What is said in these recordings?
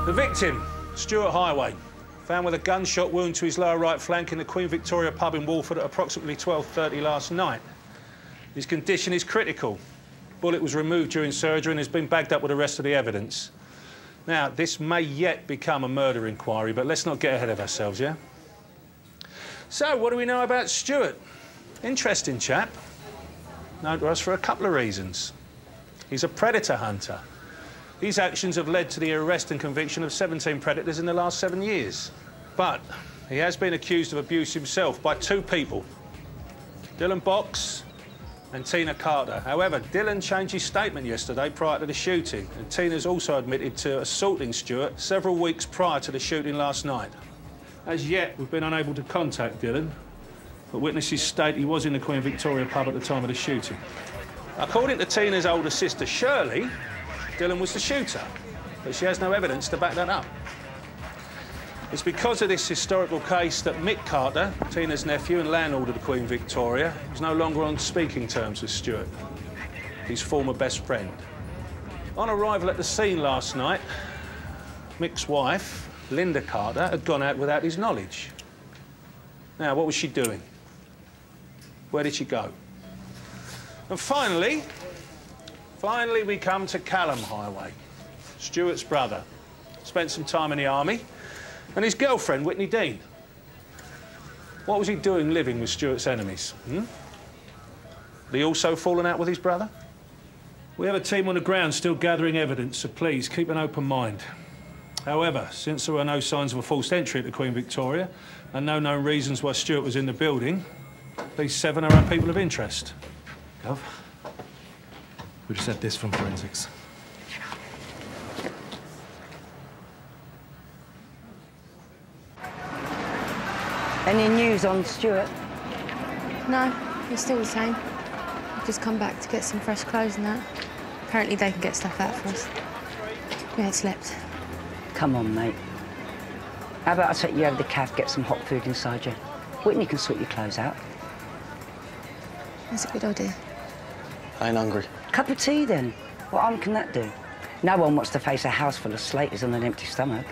The victim, Stuart Highway, found with a gunshot wound to his lower right flank in the Queen Victoria pub in Walford at approximately 12:30 last night. His condition is critical. Bullet was removed during surgery and has been bagged up with the rest of the evidence. Now, this may yet become a murder inquiry, but let's not get ahead of ourselves, yeah? So, what do we know about Stuart? Interesting chap. Known to us for a couple of reasons. He's a predator hunter. These actions have led to the arrest and conviction of 17 predators in the last 7 years. But he has been accused of abuse himself by two people, Dylan Box and Tina Carter. However, Dylan changed his statement yesterday prior to the shooting, and Tina's also admitted to assaulting Stuart several weeks prior to the shooting last night. As yet, we've been unable to contact Dylan, but witnesses state he was in the Queen Victoria pub at the time of the shooting. According to Tina's older sister, Shirley, Dylan was the shooter, but she has no evidence to back that up. It's because of this historical case that Mick Carter, Tina's nephew and landlord of the Queen Victoria, is no longer on speaking terms with Stuart, his former best friend. On arrival at the scene last night, Mick's wife, Linda Carter, had gone out without his knowledge. Now, what was she doing? Where did she go? And finally we come to Callum Highway, Stuart's brother. Spent some time in the army, and his girlfriend, Whitney Dean. What was he doing living with Stuart's enemies? Had he also fallen out with his brother? We have a team on the ground still gathering evidence, so please keep an open mind. However, since there were no signs of a forced entry at the Queen Victoria and no known reasons why Stuart was in the building, these 7 are our people of interest. Gov, we just had this from forensics. Any news on Stuart? No, he's still the same. We've just come back to get some fresh clothes and that. Apparently they can get stuff out for us. We ain't slept. Come on, mate. How about I take you over the cafe, get some hot food inside you? Whitney can sort your clothes out. That's a good idea. I ain't hungry. Cup of tea, then. What harm can that do? No one wants to face a house full of slaters on an empty stomach.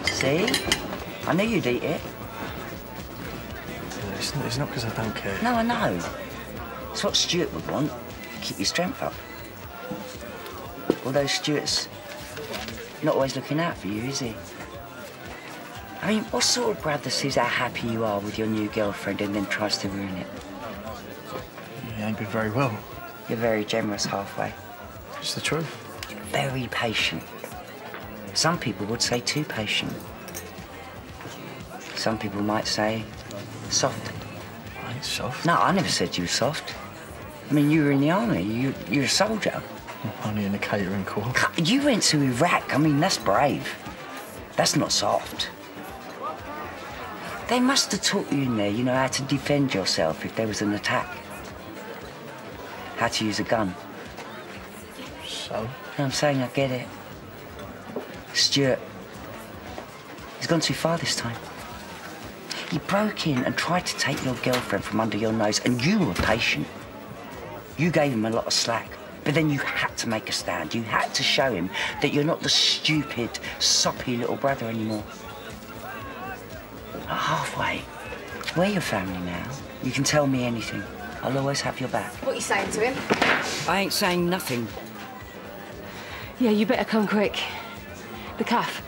See? I knew you'd eat it. It's not because I don't care. No, I know. It's what Stuart would want. Keep your strength up. Although Stuart's not always looking out for you, is he? I mean, what sort of brother sees how happy you are with your new girlfriend and then tries to ruin it? He ain't been very well. You're very generous halfway. It's the truth. Very patient. Some people would say too patient. Some people might say soft. I ain't soft. No, I never said you were soft. I mean, you were in the army. You're a soldier. Only in the catering corps. You went to Iraq. I mean, that's brave. That's not soft. They must have taught you in there, you know, how to defend yourself if there was an attack. How to use a gun. So? You know what I'm saying? I get it. Stuart, he's gone too far this time. He broke in and tried to take your girlfriend from under your nose, and you were patient. You gave him a lot of slack, but then you had to make a stand. You had to show him that you're not the stupid, soppy little brother anymore. Halfway, we're your family now. You can tell me anything. I'll always have your back. What are you saying to him? I ain't saying nothing. Yeah, you better come quick. The calf.